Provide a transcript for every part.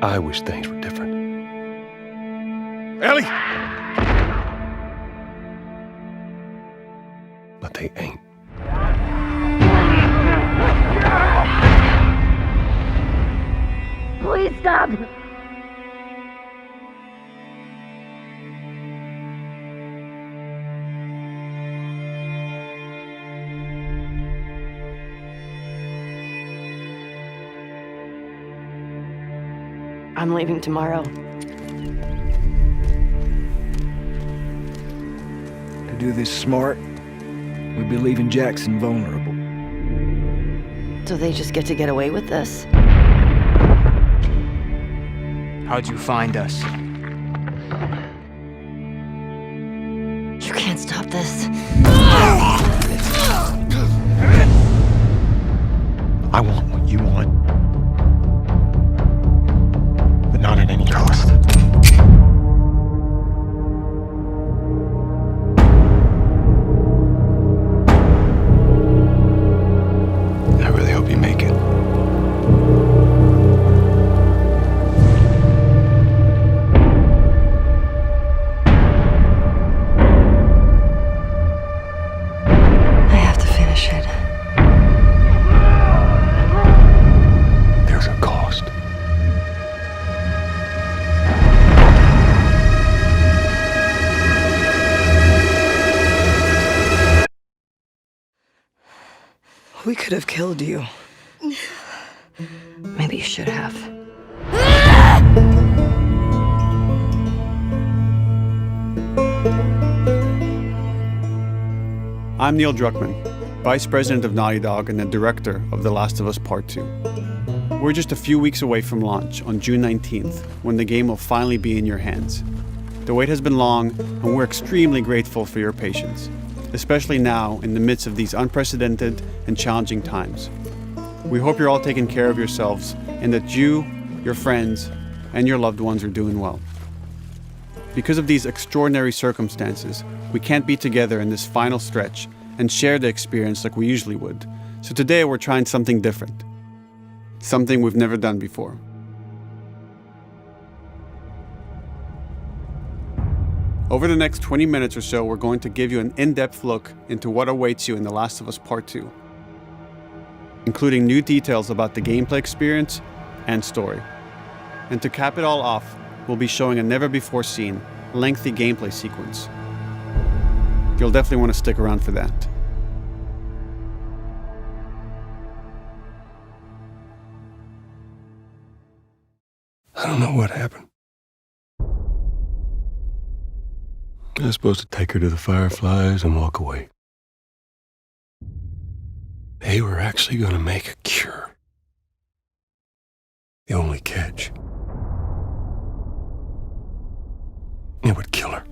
I wish things were different. Ellie! But they ain't. Please stop! I'm leaving tomorrow. To do this smart, we'd be leaving Jackson vulnerable. So they just get to get away with this? How'd you find us? You can't stop this. I want what you want. But not at any cost. I really hope you make it. I have to finish it. There's a cost. We could have killed you. Maybe you should have. I'm Neil Druckmann, Vice President of Naughty Dog and the Director of The Last of Us Part 2. We're just a few weeks away from launch on June 19th, when the game will finally be in your hands. The wait has been long, and we're extremely grateful for your patience, especially now in the midst of these unprecedented and challenging times. We hope you're all taking care of yourselves and that you, your friends, and your loved ones are doing well. Because of these extraordinary circumstances, we can't be together in this final stretch and share the experience like we usually would. So today we're trying something different. Something we've never done before. Over the next 20 minutes or so, we're going to give you an in-depth look into what awaits you in The Last of Us Part 2, including new details about the gameplay experience and story. And to cap it all off, we'll be showing a never-before-seen, lengthy gameplay sequence. You'll definitely want to stick around for that. I don't know what happened. I was supposed to take her to the Fireflies and walk away. They were actually going to make a cure. The only catch, it would kill her.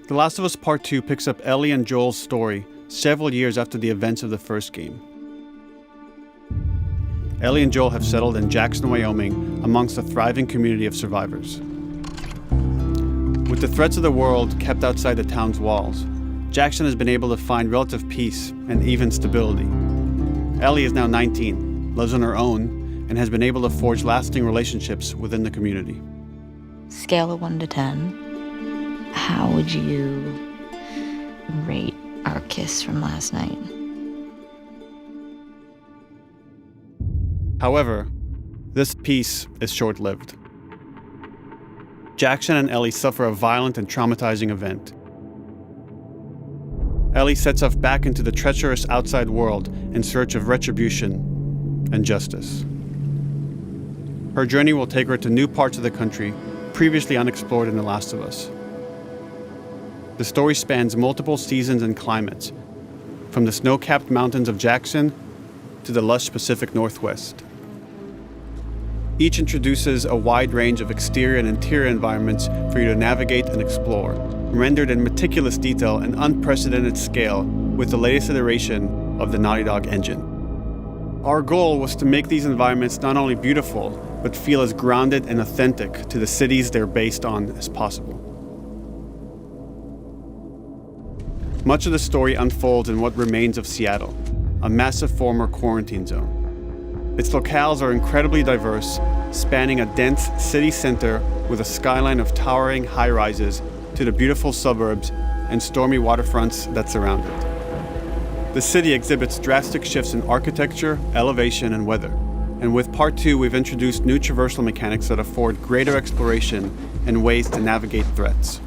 The Last of Us Part 2 picks up Ellie and Joel's story several years after the events of the first game. Ellie and Joel have settled in Jackson, Wyoming, amongst a thriving community of survivors. With the threats of the world kept outside the town's walls, Jackson has been able to find relative peace and even stability. Ellie is now 19, lives on her own, and has been able to forge lasting relationships within the community. Scale of 1 to 10, how would you rate our kiss from last night? However, this peace is short-lived. Jackson and Ellie suffer a violent and traumatizing event. Ellie sets off back into the treacherous outside world in search of retribution and justice. Her journey will take her to new parts of the country previously unexplored in The Last of Us. The story spans multiple seasons and climates, from the snow-capped mountains of Jackson to the lush Pacific Northwest. Each introduces a wide range of exterior and interior environments for you to navigate and explore, rendered in meticulous detail and unprecedented scale with the latest iteration of the Naughty Dog engine. Our goal was to make these environments not only beautiful, but feel as grounded and authentic to the cities they're based on as possible. Much of the story unfolds in what remains of Seattle, a massive former quarantine zone. Its locales are incredibly diverse, spanning a dense city center with a skyline of towering high-rises to the beautiful suburbs and stormy waterfronts that surround it. The city exhibits drastic shifts in architecture, elevation, and weather. And with Part 2, we've introduced new traversal mechanics that afford greater exploration and ways to navigate threats.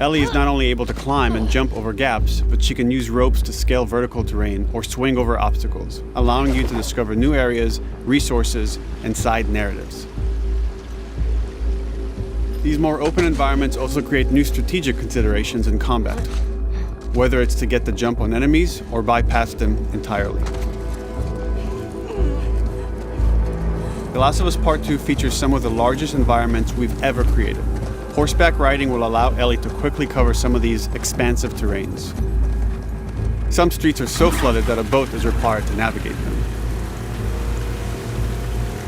Ellie is not only able to climb and jump over gaps, but she can use ropes to scale vertical terrain or swing over obstacles, allowing you to discover new areas, resources, and side narratives. These more open environments also create new strategic considerations in combat, whether it's to get the jump on enemies or bypass them entirely. The Last of Us Part 2 features some of the largest environments we've ever created. Horseback riding will allow Ellie to quickly cover some of these expansive terrains. Some streets are so flooded that a boat is required to navigate them.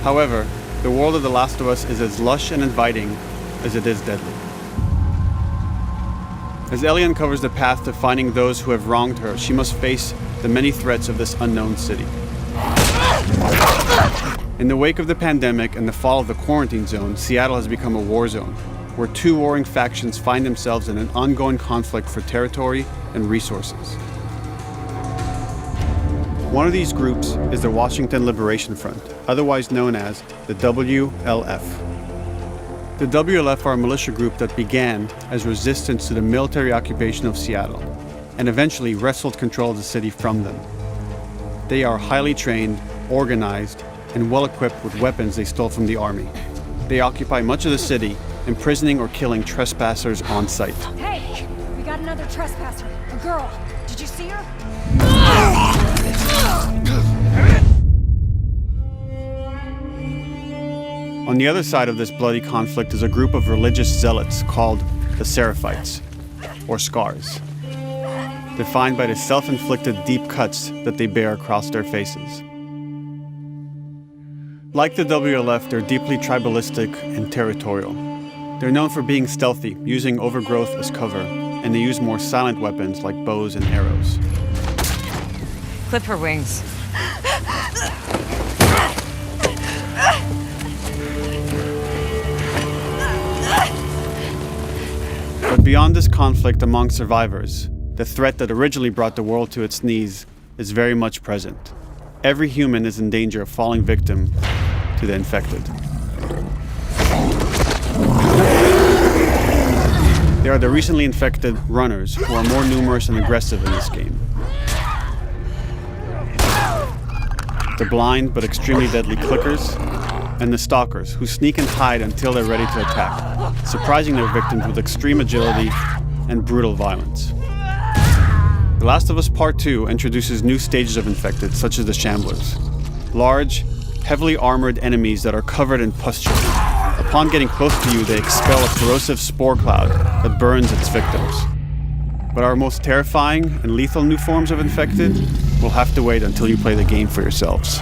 However, the world of The Last of Us is as lush and inviting as it is deadly. As Ellie uncovers the path to finding those who have wronged her, she must face the many threats of this unknown city. In the wake of the pandemic and the fall of the quarantine zone, Seattle has become a war zone, where two warring factions find themselves in an ongoing conflict for territory and resources. One of these groups is the Washington Liberation Front, otherwise known as the WLF. The WLF are a militia group that began as resistance to the military occupation of Seattle and eventually wrestled control of the city from them. They are highly trained, organized, and well-equipped with weapons they stole from the army. They occupy much of the city, imprisoning or killing trespassers on sight. Hey, we got another trespasser, a girl. Did you see her? On the other side of this bloody conflict is a group of religious zealots called the Seraphites, or Scars, defined by the self-inflicted deep cuts that they bear across their faces. Like the WLF, they're deeply tribalistic and territorial. They're known for being stealthy, using overgrowth as cover, and they use more silent weapons like bows and arrows. Clip her wings. But beyond this conflict among survivors, the threat that originally brought the world to its knees is very much present. Every human is in danger of falling victim to the infected. There are the recently infected runners, who are more numerous and aggressive in this game. The blind but extremely deadly clickers, and the stalkers, who sneak and hide until they're ready to attack, surprising their victims with extreme agility and brutal violence. The Last of Us Part 2 introduces new stages of infected, such as the Shamblers, large, heavily armored enemies that are covered in pustule. Upon getting close to you, they expel a corrosive spore cloud that burns its victims. But our most terrifying and lethal new forms of infected will have to wait until you play the game for yourselves.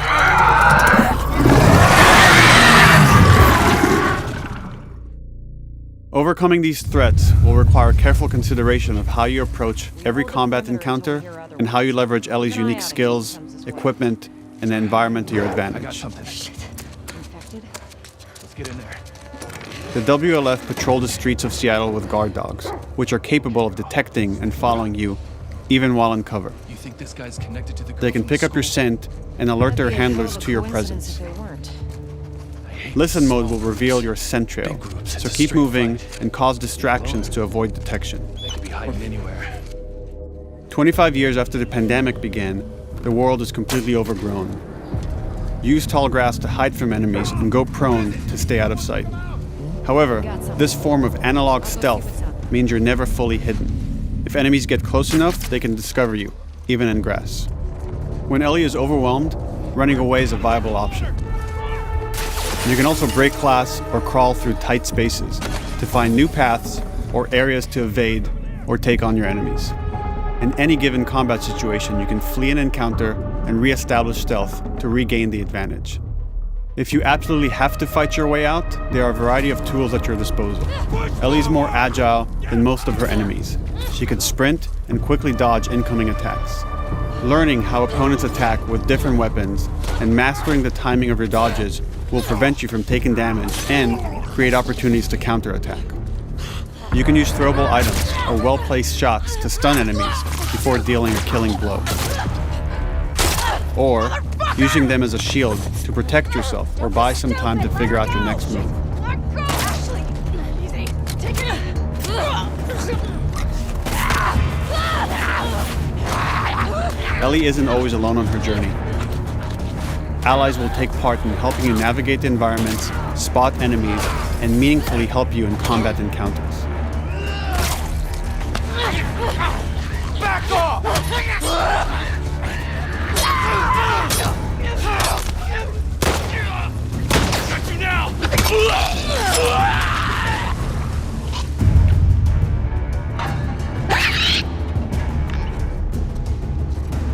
Overcoming these threats will require careful consideration of how you approach every combat encounter and how you leverage Ellie's unique skills, equipment, and the environment to your advantage. Let's get in there. The WLF patrol the streets of Seattle with guard dogs, which are capable of detecting and following you, even while in cover. You think this guy's connected to the girl They can from pick up your school? scent and alert their handlers to your presence. Listen mode will reveal your scent trail, so keep moving and cause distractions to avoid detection. They could be hiding anywhere. 25 years after the pandemic began, the world is completely overgrown. Use tall grass to hide from enemies and go prone to stay out of sight. However, this form of analog stealth means you're never fully hidden. If enemies get close enough, they can discover you, even in grass. When Ellie is overwhelmed, running away is a viable option. You can also break glass or crawl through tight spaces to find new paths or areas to evade or take on your enemies. In any given combat situation, you can flee an encounter and re-establish stealth to regain the advantage. If you absolutely have to fight your way out, there are a variety of tools at your disposal. Ellie's more agile than most of her enemies, she could sprint and quickly dodge incoming attacks. Learning how opponents attack with different weapons and mastering the timing of your dodges will prevent you from taking damage and create opportunities to counterattack. You can use throwable items or well-placed shots to stun enemies before dealing a killing blow. Or using them as a shield to protect yourself or buy some time to figure out your next move. Ellie isn't always alone on her journey. Allies will take part in helping you navigate the environments, spot enemies, and meaningfully help you in combat encounters. Back off! Got you now!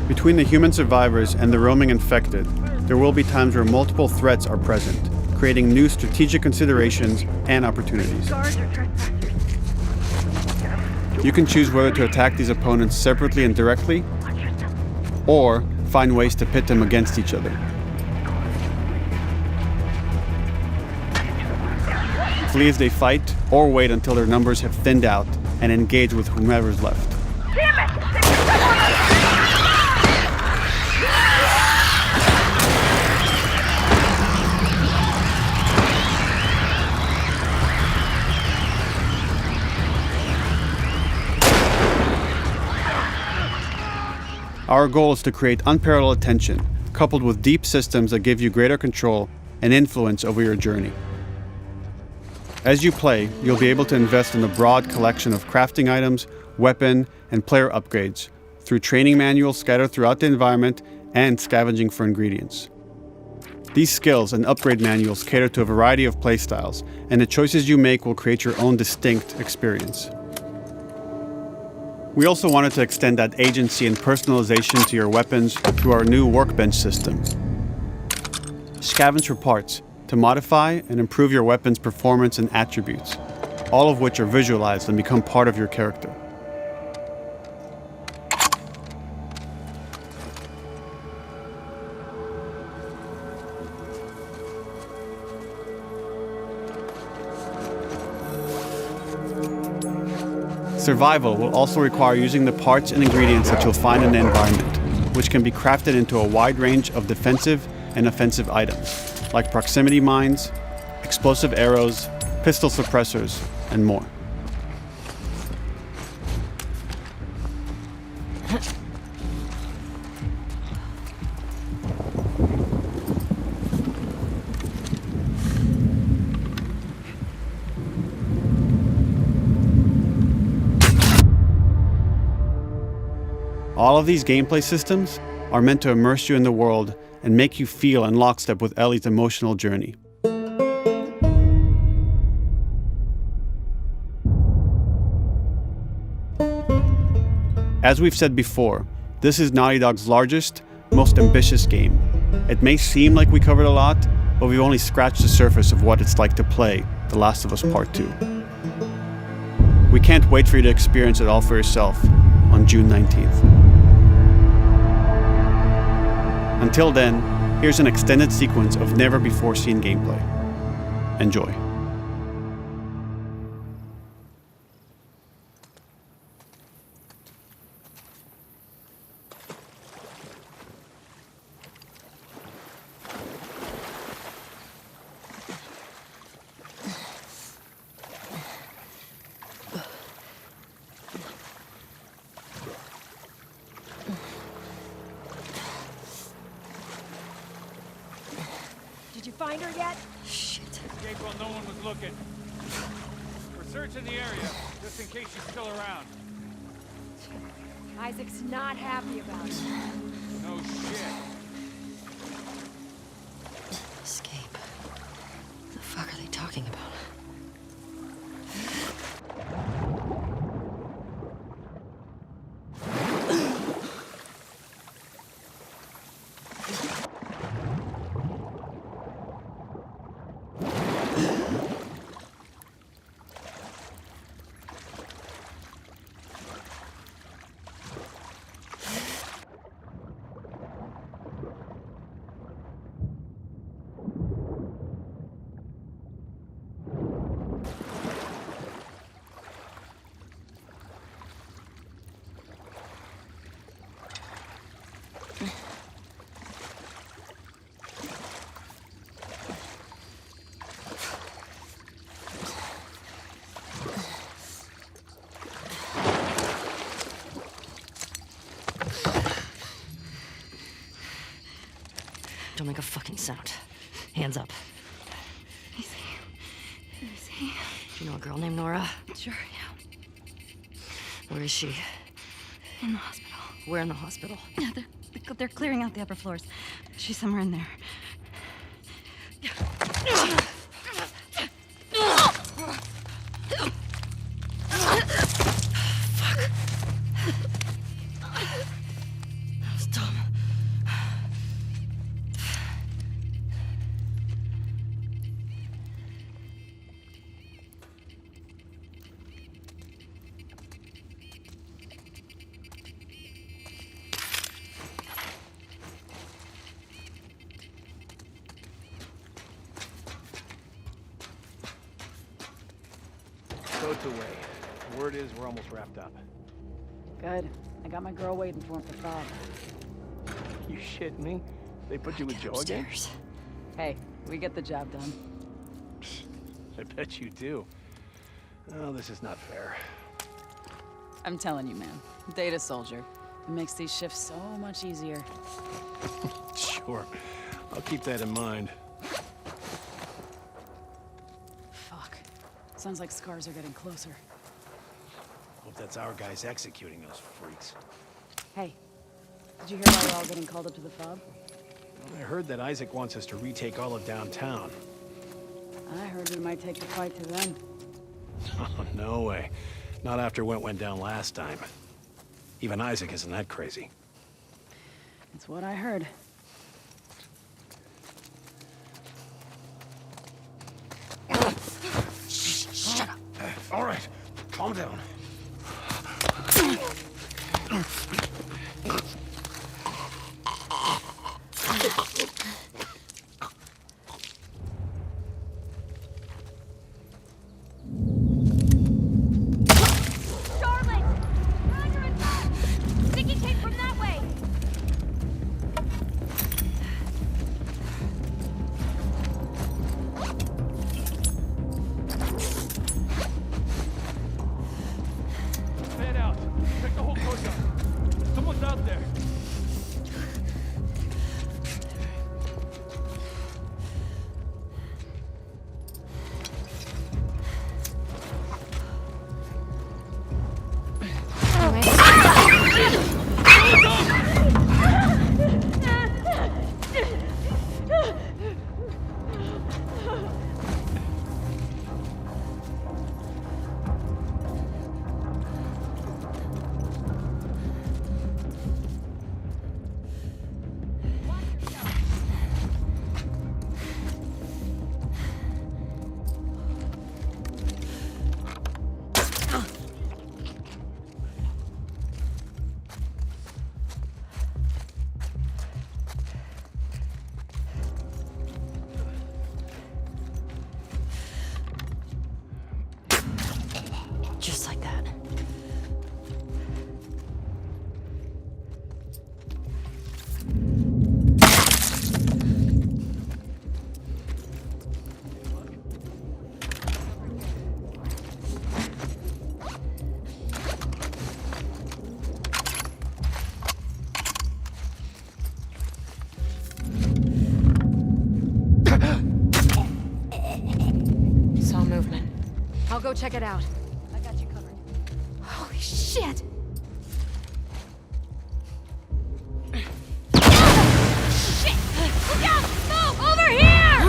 Between the human survivors and the roaming infected, there will be times where multiple threats are present, creating new strategic considerations and opportunities. You can choose whether to attack these opponents separately and directly, or find ways to pit them against each other. Flee as they fight, or wait until their numbers have thinned out and engage with whomever's left. Our goal is to create unparalleled tension, coupled with deep systems that give you greater control and influence over your journey. As you play, you'll be able to invest in a broad collection of crafting items, weapon, and player upgrades through training manuals scattered throughout the environment and scavenging for ingredients. These skills and upgrade manuals cater to a variety of playstyles, and the choices you make will create your own distinct experience. We also wanted to extend that agency and personalization to your weapons through our new workbench system. Scavenge for parts to modify and improve your weapon's performance and attributes, all of which are visualized and become part of your character. Survival will also require using the parts and ingredients that you'll find in the environment, which can be crafted into a wide range of defensive and offensive items, like proximity mines, explosive arrows, pistol suppressors, and more. All of these gameplay systems are meant to immerse you in the world and make you feel in lockstep with Ellie's emotional journey. As we've said before, this is Naughty Dog's largest, most ambitious game. It may seem like we covered a lot, but we've only scratched the surface of what it's like to play The Last of Us Part 2. We can't wait for you to experience it all for yourself on June 19th. Until then, here's an extended sequence of never-before-seen gameplay. Enjoy. Did you find her yet? Shit. Escape while no one was looking. We're searching the area, just in case she's still around. Isaac's not happy about it. No shit. Escape. What the fuck are they talking about? Don't make a fucking sound. Hands up. Easy. Do you know a girl named Nora? Sure, yeah. Where is she? In the hospital. Where in the hospital? Yeah, they're clearing out the upper floors. She's somewhere in there. Boat's away. Word is we're almost wrapped up. Good. I got my girl waiting for him for Fob. You shitting me? They put you with Joe again? Upstairs. Hey, we get the job done. I bet you do. Oh, this is not fair. I'm telling you, man. Data soldier. It makes these shifts so much easier. Sure. I'll keep that in mind. Fuck. Sounds like scars are getting closer. Hope that's our guys executing those freaks. Hey, did you hear why we're all getting called up to the Fob? I heard that Isaac wants us to retake all of downtown. I heard we might take the fight to them. Oh, no way. Not after what went down last time. Even Isaac isn't that crazy. It's what I heard. Shut up. All right, calm down. Fan out. Check the whole courtyard. Someone's out there. Just like that. Saw movement. I'll go check it out. I got you covered. Holy shit! Shit! Look out! No! Over here!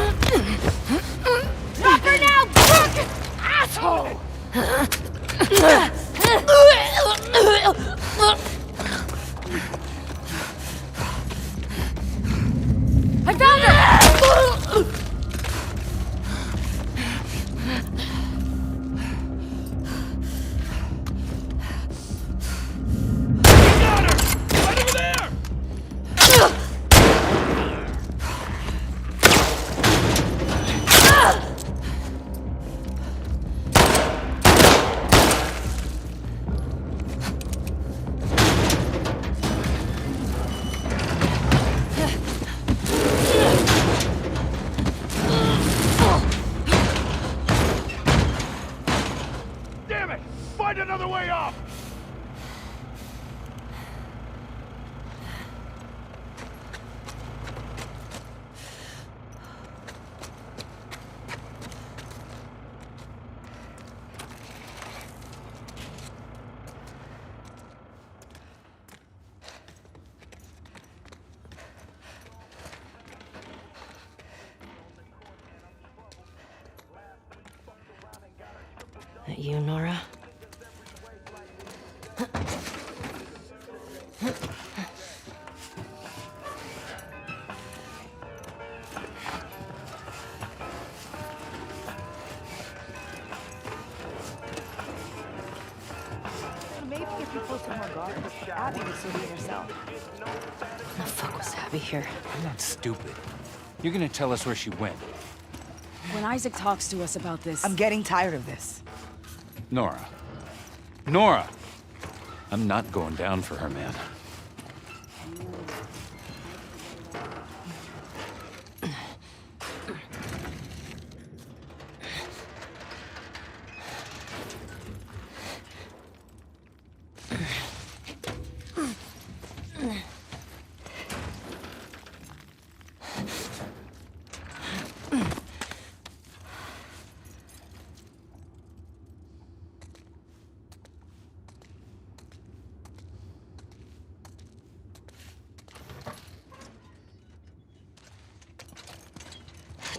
Drop her now, crook! Asshole! I found her! Damn it! Find another way off! that you, Nora? Maybe if you put some more guard, Abby would still be herself. When the fuck was Abby here? I'm not stupid. You're gonna tell us where she went. When Isaac talks to us about this... I'm getting tired of this. Nora. Nora! I'm not going down for her, man.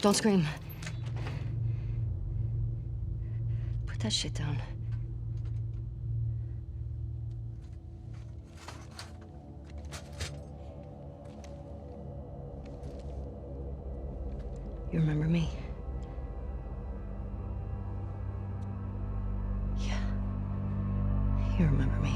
Don't scream. Put that shit down. You remember me? Yeah. You remember me.